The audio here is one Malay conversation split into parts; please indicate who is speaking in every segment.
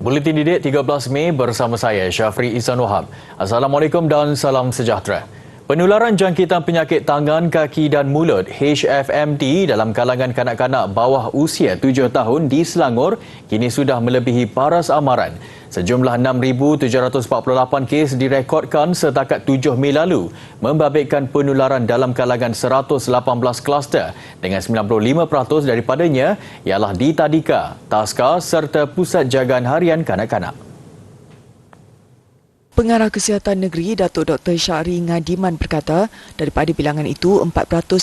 Speaker 1: Buletin Didik 13 Mei bersama saya, Syafri Ihsan Wahab. Assalamualaikum dan salam sejahtera. Penularan jangkitan penyakit tangan, kaki dan mulut HFMD dalam kalangan kanak-kanak bawah usia 7 tahun di Selangor kini sudah melebihi paras amaran. Sejumlah 6,748 kes direkodkan setakat 7 Mei lalu, membabitkan penularan dalam kalangan 118 kluster dengan 95% daripadanya ialah di tadika, taska serta pusat jagaan harian kanak-kanak.
Speaker 2: Pengarah Kesihatan Negeri Datuk Dr. Syahri Ngadiman berkata, daripada bilangan itu, 4%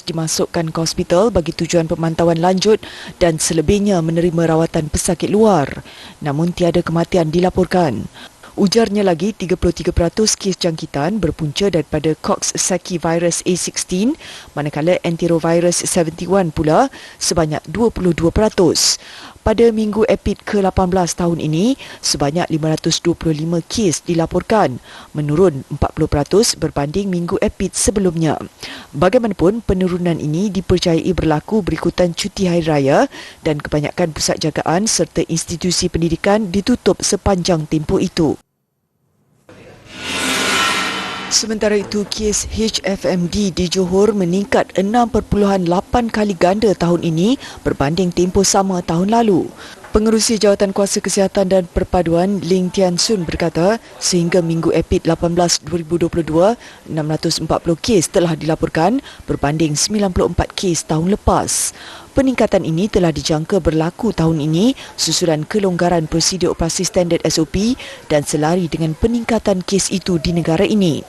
Speaker 2: dimasukkan ke hospital bagi tujuan pemantauan lanjut dan selebihnya menerima rawatan pesakit luar. Namun tiada kematian dilaporkan. Ujarnya lagi, 33% kes jangkitan berpunca daripada Coxsackie virus A16, manakala enterovirus 71 pula sebanyak 22%. Pada minggu epid ke-18 tahun ini, sebanyak 525 kes dilaporkan, menurun 40% berbanding minggu epid sebelumnya. Bagaimanapun, penurunan ini dipercayai berlaku berikutan cuti hari raya dan kebanyakan pusat jagaan serta institusi pendidikan ditutup sepanjang tempoh itu. Sementara itu, kes HFMD di Johor meningkat 6.8 kali ganda tahun ini berbanding tempoh sama tahun lalu. Pengerusi Jawatan Kuasa Kesihatan dan Perpaduan Ling Tian Sun berkata, sehingga minggu epid 18/2022, 640 kes telah dilaporkan berbanding 94 kes tahun lepas. Peningkatan ini telah dijangka berlaku tahun ini susulan kelonggaran prosedur operasi standard SOP dan selari dengan peningkatan kes itu di negara ini.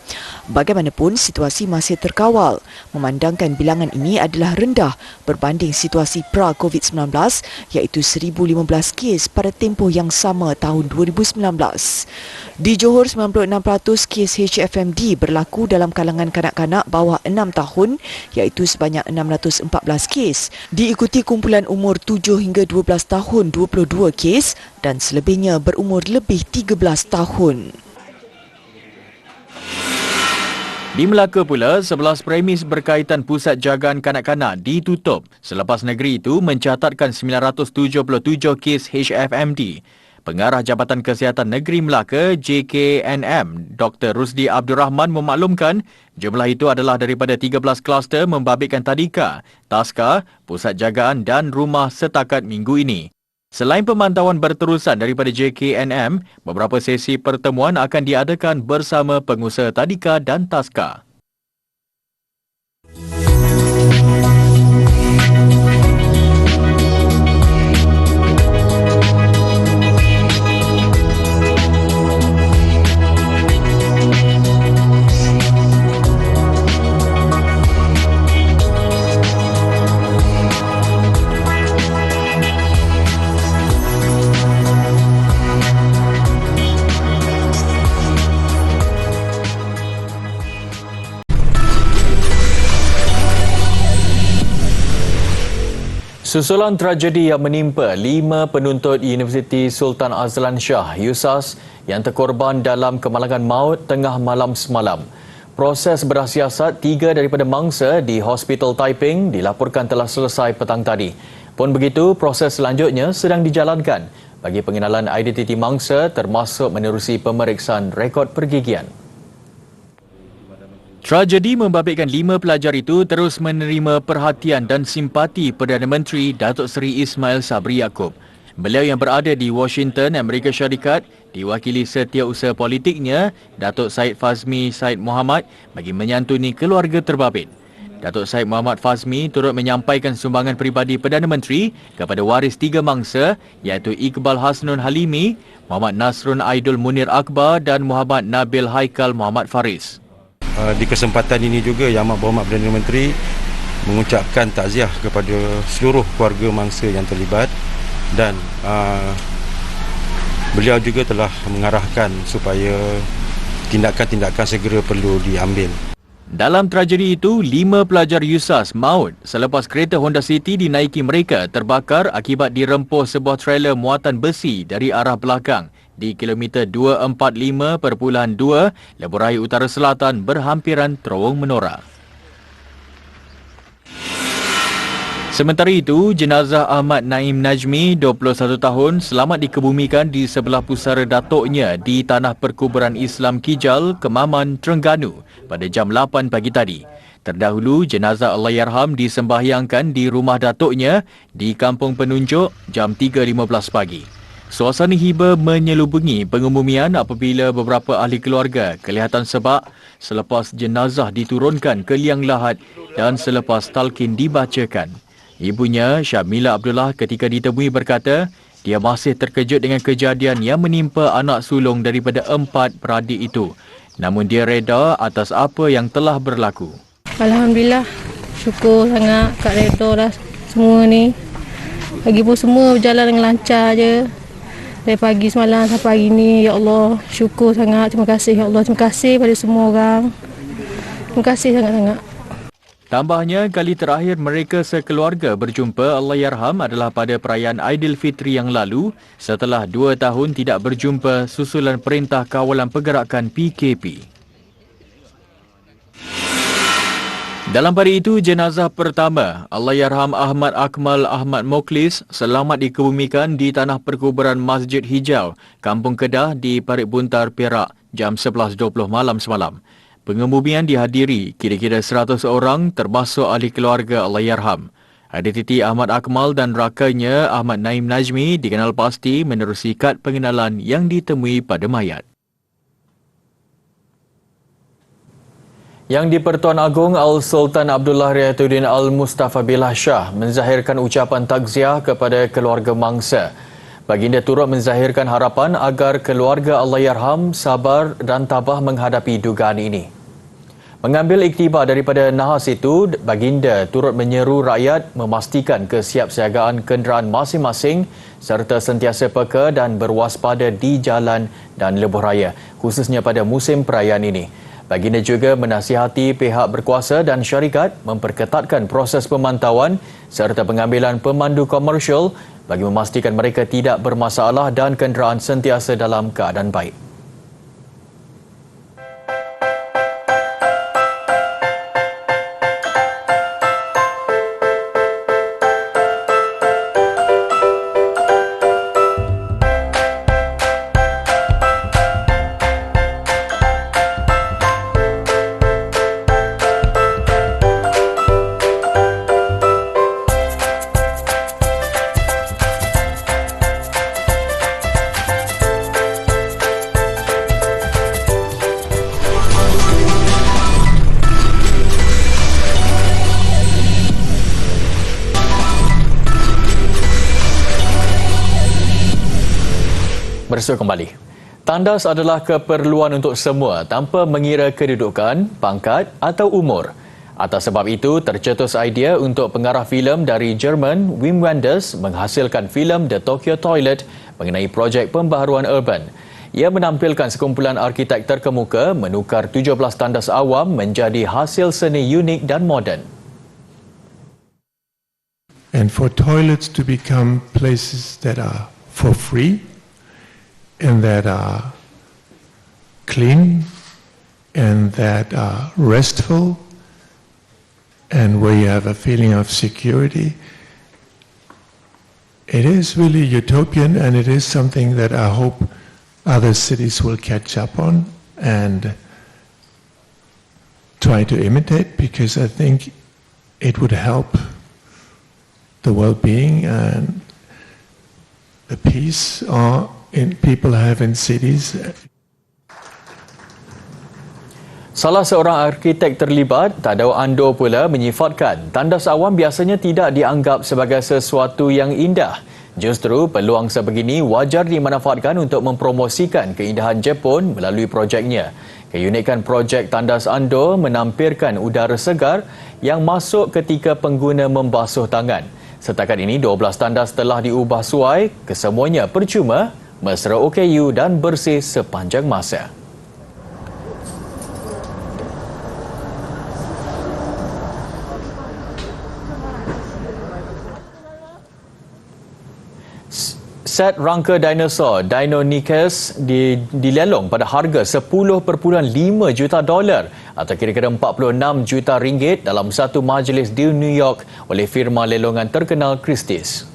Speaker 2: Bagaimanapun, situasi masih terkawal memandangkan bilangan ini adalah rendah berbanding situasi pra-COVID-19 iaitu 1,015 kes pada tempoh yang sama tahun 2019. Di Johor, 96% kes HFMD berlaku dalam kalangan kanak-kanak bawah 6 tahun iaitu sebanyak 614 kes. Diikuti kumpulan umur 7 hingga 12 tahun 22 kes dan selebihnya berumur lebih 13 tahun.
Speaker 1: Di Melaka pula, 11 premis berkaitan pusat jagaan kanak-kanak ditutup selepas negeri itu mencatatkan 977 kes HFMD. Pengarah Jabatan Kesihatan Negeri Melaka JKNM, Dr. Rusdi Abdul Rahman memaklumkan jumlah itu adalah daripada 13 kluster membabitkan tadika, taska, pusat jagaan dan rumah setakat minggu ini. Selain pemantauan berterusan daripada JKNM, beberapa sesi pertemuan akan diadakan bersama pengusaha tadika dan taska. Susulan tragedi yang menimpa 5 penuntut Universiti Sultan Azlan Shah, USAS, yang terkorban dalam kemalangan maut tengah malam semalam. Proses bersiasat 3 daripada mangsa di Hospital Taiping dilaporkan telah selesai petang tadi. Pun begitu, proses selanjutnya sedang dijalankan bagi pengenalan identiti mangsa termasuk menerusi pemeriksaan rekod pergigian. Tragedi membabitkan 5 pelajar itu terus menerima perhatian dan simpati Perdana Menteri Datuk Seri Ismail Sabri Yaakob. Beliau yang berada di Washington, Amerika Syarikat, diwakili setiausaha politiknya, Datuk Syed Fazmi Syed Muhammad, bagi menyantuni keluarga terbabit. Datuk Syed Muhammad Fazmi turut menyampaikan sumbangan peribadi Perdana Menteri kepada waris 3 mangsa iaitu Iqbal Hasnun Halimi, Muhammad Nasrun Aidul Munir Akbar dan Muhammad Nabil Haikal Muhammad Faris.
Speaker 3: Di kesempatan ini juga Yang Amat Berhormat Perdana Menteri mengucapkan takziah kepada seluruh keluarga mangsa yang terlibat dan beliau juga telah mengarahkan supaya tindakan-tindakan segera perlu diambil.
Speaker 1: Dalam tragedi itu, 5 pelajar USAS maut selepas kereta Honda City dinaiki mereka terbakar akibat dirempuh sebuah trailer muatan besi dari arah belakang di kilometer 245.2 Lebuh Raya Utara Selatan berhampiran terowong Menora. Sementara itu, jenazah Ahmad Naim Najmi, 21 tahun, selamat dikebumikan di sebelah pusara datuknya di Tanah Perkuburan Islam Kijal, Kemaman, Terengganu pada jam 8 pagi tadi. Terdahulu, jenazah Allahyarham disembahyangkan di rumah datuknya di Kampung Penunjuk jam 3.15 pagi. Suasana hiba menyelubungi pengumumian apabila beberapa ahli keluarga kelihatan sebab selepas jenazah diturunkan ke liang lahat dan selepas talqin dibacakan. Ibunya, Syamila Abdullah, ketika ditemui berkata, dia masih terkejut dengan kejadian yang menimpa anak sulung daripada 4 beradik itu. Namun dia reda atas apa yang telah berlaku.
Speaker 4: Alhamdulillah, syukur sangat Kak reda dah semua ni. Lagipun semua berjalan dengan lancar je. Dari pagi semalam sampai pagi ni, ya Allah, syukur sangat. Terima kasih ya Allah, terima kasih pada semua orang. Terima kasih sangat-sangat.
Speaker 1: Tambahnya, kali terakhir mereka sekeluarga berjumpa Allahyarham adalah pada perayaan Aidilfitri yang lalu setelah 2 tahun tidak berjumpa susulan Perintah Kawalan Pergerakan PKP. Dalam pada itu, jenazah pertama Allahyarham Ahmad Akmal Ahmad Moklis selamat dikebumikan di Tanah Perkuburan Masjid Hijau, Kampung Kedah di Parit Buntar, Perak jam 11.20 malam semalam. Pengebumian dihadiri kira-kira 100 orang termasuk ahli keluarga Allahyarham. Adik Ahmad Akmal dan rakannya Ahmad Naim Najmi dikenal pasti menerusi kad pengenalan yang ditemui pada mayat. Yang di-Pertuan Agong Al-Sultan Abdullah Riayatuddin Al-Mustafa Billah Shah menzahirkan ucapan takziah kepada keluarga mangsa. Baginda turut menzahirkan harapan agar keluarga Allahyarham sabar dan tabah menghadapi dugaan ini. Mengambil iktibar daripada nahas itu, baginda turut menyeru rakyat memastikan kesiapsiagaan kenderaan masing-masing serta sentiasa peka dan berwaspada di jalan dan lebuh raya, khususnya pada musim perayaan ini. Baginda juga menasihati pihak berkuasa dan syarikat memperketatkan proses pemantauan serta pengambilan pemandu komersial bagi memastikan mereka tidak bermasalah dan kenderaan sentiasa dalam keadaan baik. Bersua kembali. Tandas adalah keperluan untuk semua tanpa mengira kedudukan, pangkat atau umur. Atas sebab itu, tercetus idea untuk pengarah filem dari Jerman, Wim Wenders, menghasilkan filem The Tokyo Toilet mengenai projek pembaharuan urban. Ia menampilkan sekumpulan arkitek terkemuka menukar 17 tandas awam menjadi hasil seni unik dan moden.
Speaker 5: And for toilets to become places that are for free, and that are clean, and that are restful, and where you have a feeling of security. It is really utopian, and it is something that I hope other cities will catch up on and try to imitate, because I think it would help the well-being and the peace people have in cities.
Speaker 1: Salah seorang arkitek terlibat, Tadau Ando pula menyifatkan tandas awam biasanya tidak dianggap sebagai sesuatu yang indah. Justru peluang sebegini wajar dimanfaatkan untuk mempromosikan keindahan Jepun melalui projeknya. Keunikan projek tandas Ando menampilkan udara segar yang masuk ketika pengguna membasuh tangan. Setakat ini 12 tandas telah diubah suai, kesemuanya percuma, mesra OKU dan bersih sepanjang masa. Set rangka dinosaur Deinonychus dilelong pada harga $10.5 juta atau kira-kira 46 juta ringgit dalam satu majlis di New York oleh firma lelongan terkenal Christie's.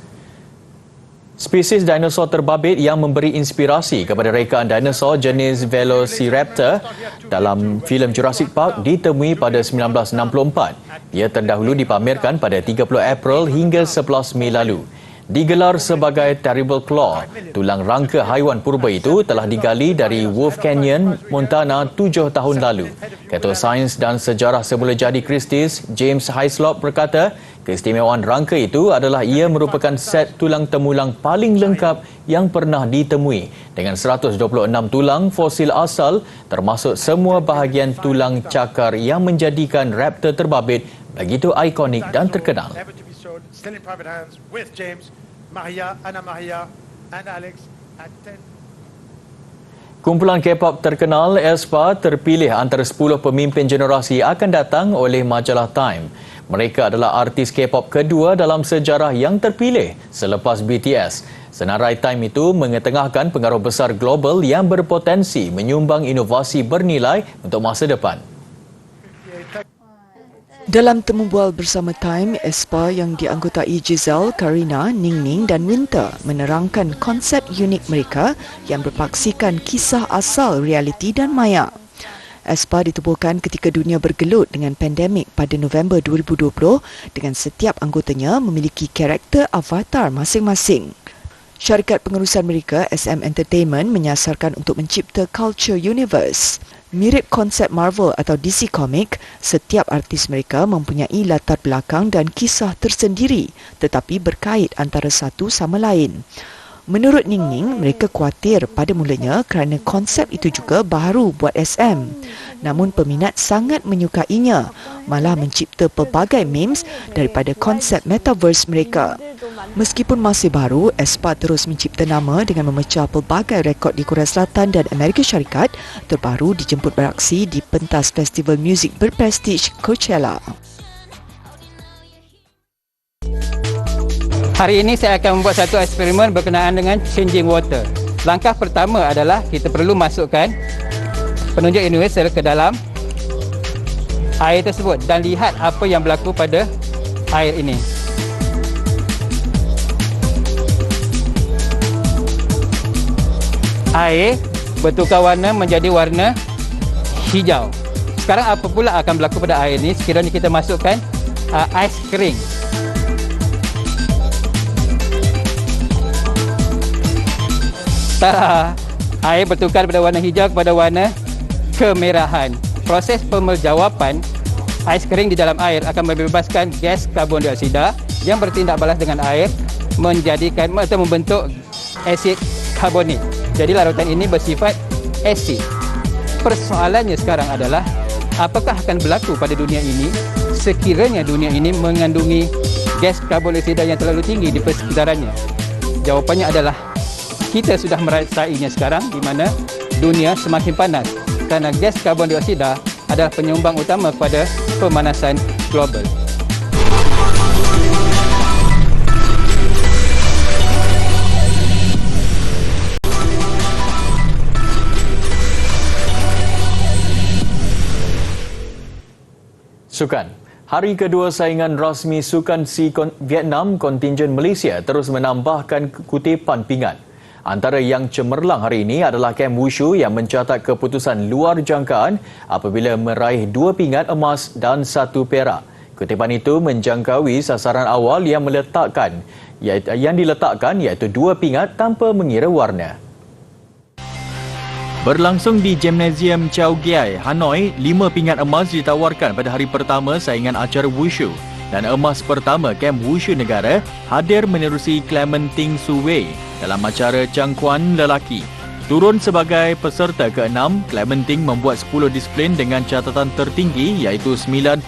Speaker 1: Spesies dinosaur terbabit yang memberi inspirasi kepada rekaan dinosaur jenis Velociraptor dalam filem Jurassic Park ditemui pada 1964. Ia terdahulu dipamerkan pada 30 April hingga 11 Mei lalu. Digelar sebagai Terrible Claw, tulang rangka haiwan purba itu telah digali dari Wolf Canyon, Montana 7 tahun lalu. Ketua Sains dan Sejarah Semula Jadi Christie's, James Hyslop berkata, keistimewaan rangka itu adalah ia merupakan set tulang temulang paling lengkap yang pernah ditemui dengan 126 tulang fosil asal termasuk semua bahagian tulang cakar yang menjadikan raptor terbabit begitu ikonik dan terkenal.
Speaker 6: Still in private hands with James, Maria, Anna Maria and Alex at 10.
Speaker 1: Kumpulan K-pop terkenal aespa terpilih antara 10 pemimpin generasi akan datang oleh majalah Time. Mereka adalah artis K-pop kedua dalam sejarah yang terpilih selepas BTS. Senarai Time itu mengetengahkan pengaruh besar global yang berpotensi menyumbang inovasi bernilai untuk masa depan.
Speaker 2: Dalam temu bual bersama Time, aespa yang dianggotai Giselle, Karina, Ning Ning dan Winter menerangkan konsep unik mereka yang berpaksikan kisah asal realiti dan maya. aespa ditubuhkan ketika dunia bergelut dengan pandemik pada November 2020 dengan setiap anggotanya memiliki karakter avatar masing-masing. Syarikat pengurusan mereka, SM Entertainment, menyasarkan untuk mencipta culture universe. Mirip konsep Marvel atau DC Comic, setiap artis mereka mempunyai latar belakang dan kisah tersendiri tetapi berkait antara satu sama lain. Menurut Ning Ning, mereka khawatir pada mulanya kerana konsep itu juga baru buat SM. Namun peminat sangat menyukainya, malah mencipta pelbagai memes daripada konsep metaverse mereka. Meskipun masih baru, aespa terus mencipta nama dengan memecah pelbagai rekod di Korea Selatan dan Amerika Syarikat, terbaru dijemput beraksi di pentas festival muzik berprestij Coachella.
Speaker 7: Hari ini saya akan membuat satu eksperimen berkenaan dengan changing water. Langkah pertama adalah kita perlu masukkan penunjuk universal ke dalam air tersebut dan lihat apa yang berlaku pada air ini. Air bertukar warna menjadi warna hijau. Sekarang apa pula akan berlaku pada air ini sekiranya kita masukkan ais kering. Air bertukar daripada warna hijau kepada warna kemerahan. Proses pemeljawapan ais kering di dalam air akan membebaskan gas karbon dioksida yang bertindak balas dengan air menjadikan atau membentuk asid karbonik. Jadi larutan ini bersifat asid. Persoalannya sekarang adalah apakah akan berlaku pada dunia ini sekiranya dunia ini mengandungi gas karbon dioksida yang terlalu tinggi di persekitarannya? Jawapannya adalah kita sudah merasainya sekarang di mana dunia semakin panas kerana gas karbon dioksida adalah penyumbang utama kepada pemanasan global.
Speaker 1: Sukan. Hari kedua saingan rasmi Sukan SEA Vietnam, kontingen Malaysia terus menambahkan kutipan pingat. Antara yang cemerlang hari ini adalah Kem Wushu yang mencatat keputusan luar jangkaan apabila meraih 2 pingat emas dan 1 perak. Kutipan itu menjangkaui sasaran awal yang diletakkan iaitu 2 pingat tanpa mengira warna. Berlangsung di Gymnasium Chow Giai, Hanoi, 5 pingat emas ditawarkan pada hari pertama saingan acara Wushu. Dan emas pertama Kem Wushu negara hadir menerusi Clementine Su Wei dalam acara cangkuan lelaki. Turun sebagai peserta ke-6, Clementine membuat 10 disiplin dengan catatan tertinggi iaitu 9.70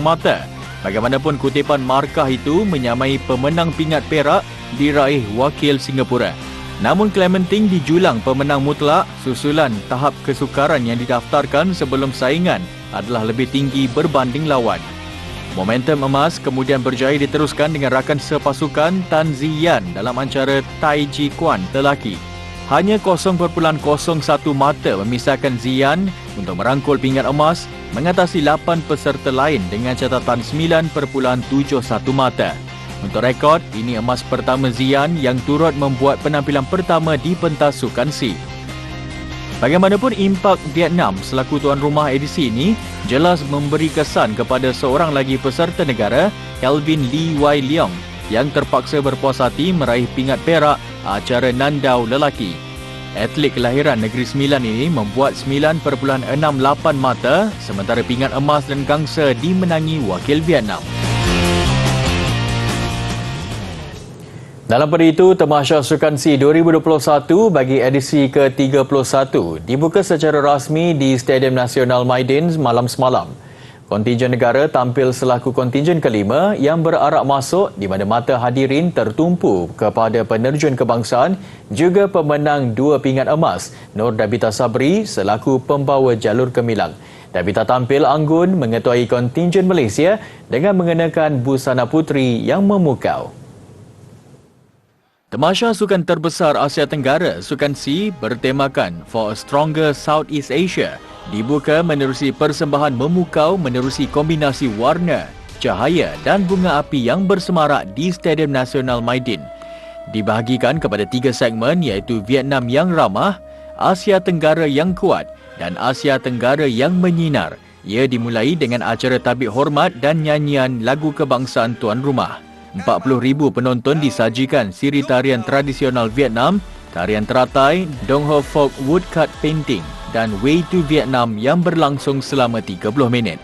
Speaker 1: mata. Bagaimanapun kutipan markah itu menyamai pemenang pingat perak diraih wakil Singapura. Namun Clementine dijulang pemenang mutlak susulan tahap kesukaran yang didaftarkan sebelum saingan adalah lebih tinggi berbanding lawan. Momentum emas kemudian berjaya diteruskan dengan rakan sepasukan Tan Ziyan dalam acara Tai Chi Kwan lelaki. Hanya 0.01 mata memisahkan Ziyan untuk merangkul pingat emas mengatasi 8 peserta lain dengan catatan 9.71 mata. Untuk rekod, ini emas pertama Ziyan yang turut membuat penampilan pertama di pentas Sukan C. Bagaimanapun, impak Vietnam selaku tuan rumah edisi ini jelas memberi kesan kepada seorang lagi peserta negara, Kelvin Lee Wai Leong, yang terpaksa berpuas hati meraih pingat perak acara Nandau lelaki. Atlet kelahiran Negeri Sembilan ini membuat 9.68 mata, sementara pingat emas dan gangsa dimenangi wakil Vietnam. Dalam pada itu, Tamasya Sukan C 2021 bagi edisi ke-31 dibuka secara rasmi di Stadium Nasional Maidin malam semalam. Kontingen negara tampil selaku kontingen kelima yang berarak masuk di mana mata hadirin tertumpu kepada penerjun kebangsaan juga pemenang 2 pingat emas, Nur Dabita Sabri selaku pembawa jalur gemilang. Dabita tampil anggun mengetuai kontingen Malaysia dengan mengenakan busana puteri yang memukau. Tamasya Sukan terbesar Asia Tenggara, Sukan C, bertemakan For a Stronger Southeast Asia, dibuka menerusi persembahan memukau menerusi kombinasi warna, cahaya dan bunga api yang bersemarak di Stadium Nasional Maidin. Dibahagikan kepada 3 segmen iaitu Vietnam yang ramah, Asia Tenggara yang kuat dan Asia Tenggara yang menyinar. Ia dimulai dengan acara tabik hormat dan nyanyian lagu kebangsaan tuan rumah. 40,000 penonton disajikan siri tarian tradisional Vietnam, tarian teratai, Dong Ho Folk Woodcut Painting dan Way to Vietnam yang berlangsung selama 30 minit.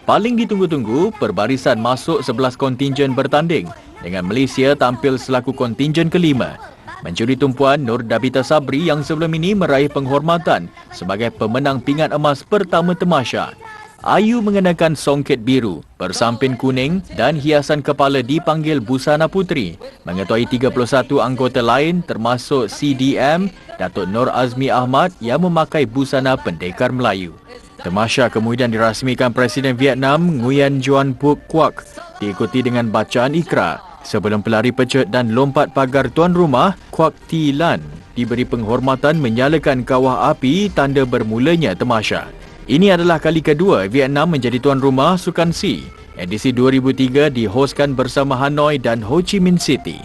Speaker 1: Paling ditunggu-tunggu, perbarisan masuk 11 kontingen bertanding dengan Malaysia tampil selaku kontingen kelima. Mencuri tumpuan Nur Dabita Sabri yang sebelum ini meraih penghormatan sebagai pemenang pingat emas pertama Tamasya. Ayu mengenakan songket biru, bersampin kuning dan hiasan kepala dipanggil busana puteri. Mengetuai 31 anggota lain termasuk CDM, Datuk Nur Azmi Ahmad yang memakai busana pendekar Melayu. Tamasya kemudian dirasmikan Presiden Vietnam Nguyen Xuan Phuc Quoc, diikuti dengan bacaan ikrar. Sebelum pelari pecut dan lompat pagar tuan rumah, Quoc Thi Lan diberi penghormatan menyalakan kawah api tanda bermulanya Tamasya. Ini adalah kali kedua Vietnam menjadi tuan rumah Sukan C. Edisi 2003 dihoskan bersama Hanoi dan Ho Chi Minh City.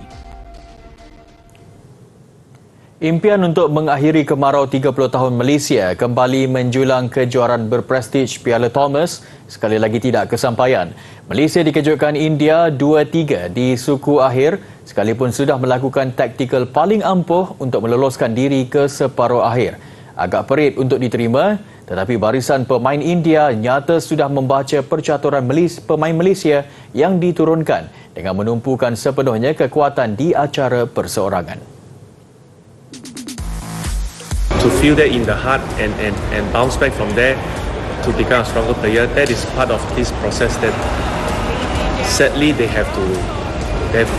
Speaker 1: Impian untuk mengakhiri kemarau 30 tahun Malaysia kembali menjulang kejuaraan berprestij Piala Thomas sekali lagi tidak kesampaian. Malaysia dikejutkan India 2-3 di suku akhir sekalipun sudah melakukan taktikal paling ampuh untuk meloloskan diri ke separuh akhir. Agak perit untuk diterima, tetapi barisan pemain India nyata sudah membaca percaturan pemain Malaysia yang diturunkan dengan menumpukan sepenuhnya kekuatan di acara perseorangan.
Speaker 8: To feel that in the heart and bounce back from there to become a stronger player, that is part of this process that sadly they have to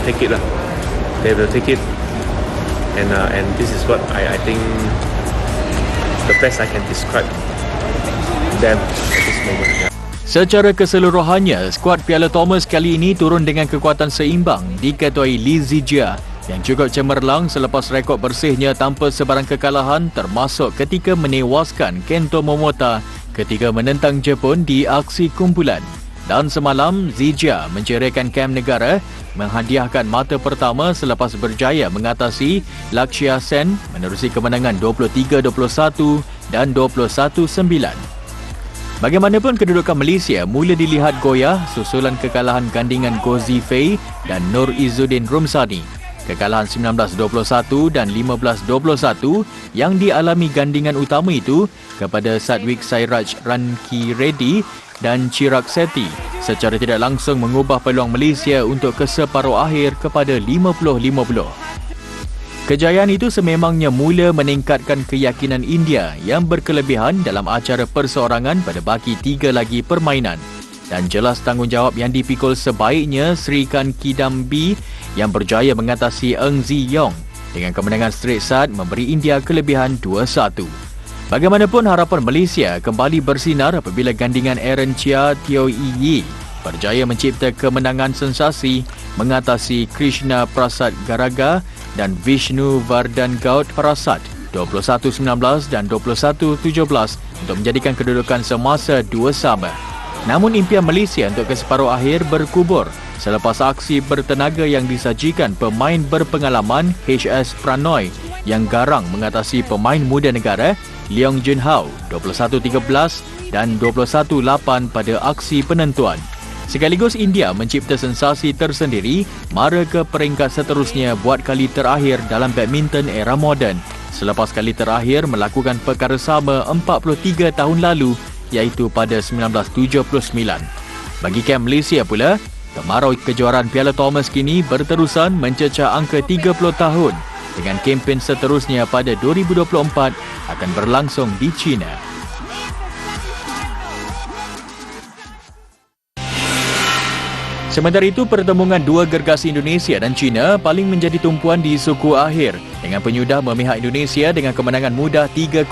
Speaker 8: take it lah. They will take it, and this is what I think the best I can describe them at this moment.
Speaker 1: Secara keseluruhannya, skuad Piala Thomas kali ini turun dengan kekuatan seimbang diketuai Lee Zijia yang cukup cemerlang selepas rekod bersihnya tanpa sebarang kekalahan termasuk ketika menewaskan Kento Momota ketika menentang Jepun di aksi kumpulan. Dan semalam, Zijia menceraikan kem negara menghadiahkan mata pertama selepas berjaya mengatasi Lakshya Sen menerusi kemenangan 23-21 dan 21-9. Bagaimanapun, kedudukan Malaysia mula dilihat goyah susulan kekalahan gandingan Gozi Fei dan Nur Izzuddin Rumsani. Kekalahan 19-21 dan 15-21 yang dialami gandingan utama itu kepada Sadwik Sairaj Ranki Reddy dan Chirag Sethi secara tidak langsung mengubah peluang Malaysia untuk ke separuh akhir kepada 50-50. Kejayaan itu sememangnya mula meningkatkan keyakinan India yang berkelebihan dalam acara perseorangan pada baki 3 lagi permainan. Dan jelas tanggungjawab yang dipikul sebaiknya Srikan Kidambi yang berjaya mengatasi Eng Zi Yong dengan kemenangan straight set memberi India kelebihan 2-1. Bagaimanapun, harapan Malaysia kembali bersinar apabila gandingan Aaron Chia Teo Yi berjaya mencipta kemenangan sensasi mengatasi Krishna Prasad Garaga dan Vishnu Vardhan Gaut Prasad 21-19 dan 21-17 untuk menjadikan kedudukan semasa 2-sama. Namun impian Malaysia untuk ke separuh akhir berkubur selepas aksi bertenaga yang disajikan pemain berpengalaman HS Pranoy yang garang mengatasi pemain muda negara Leong Jun Hao 21-13 dan 21-8 pada aksi penentuan. Sekaligus India mencipta sensasi tersendiri mara ke peringkat seterusnya buat kali terakhir dalam badminton era moden selepas kali terakhir melakukan perkara sama 43 tahun lalu iaitu pada 1979. Bagi kem Malaysia pula, kemarau kejuaraan Piala Thomas kini berterusan mencecah angka 30 tahun dengan kempen seterusnya pada 2024 akan berlangsung di China. Sementara itu, pertembungan dua gergasi Indonesia dan China paling menjadi tumpuan di suku akhir dengan penyudah memihak Indonesia dengan kemenangan mudah 3-0.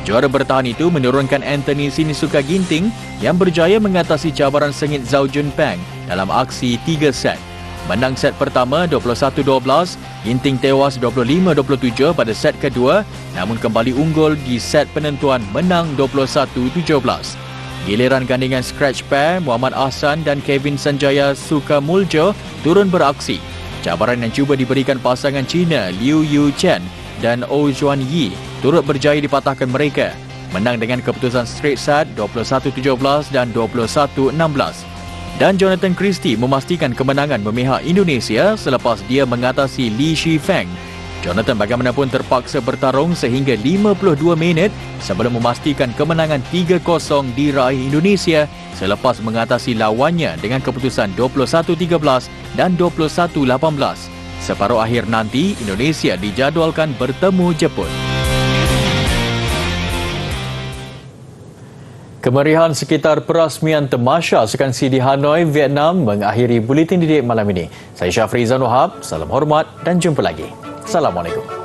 Speaker 1: Juara bertahan itu menurunkan Anthony Sinisuka Ginting yang berjaya mengatasi cabaran sengit Zhao Junpeng dalam aksi 3 set. Menang set pertama 21-12, Ginting tewas 25-27 pada set kedua namun kembali unggul di set penentuan menang 21-17. Giliran gandingan scratch pair Muhammad Ahsan dan Kevin Sanjaya Sukamuljo turun beraksi. Cabaran yang cuba diberikan pasangan Cina Liu Yu Chen dan Oh Juan Yi turut berjaya dipatahkan mereka. Menang dengan keputusan straight set 21-17 dan 21-16. Dan Jonathan Christie memastikan kemenangan memihak Indonesia selepas dia mengatasi Li Shifeng. Jonathan bagaimanapun terpaksa bertarung sehingga 52 minit sebelum memastikan kemenangan 3-0 diraih Indonesia selepas mengatasi lawannya dengan keputusan 21-13 dan 21-18. Separuh akhir nanti, Indonesia dijadualkan bertemu Jepun. Kemeriahan sekitar perasmian Tamasha Sukan Si di Hanoi, Vietnam mengakhiri Buletin Didik malam ini. Saya Syafri Izan Wahab, salam hormat dan jumpa lagi. Assalamualaikum.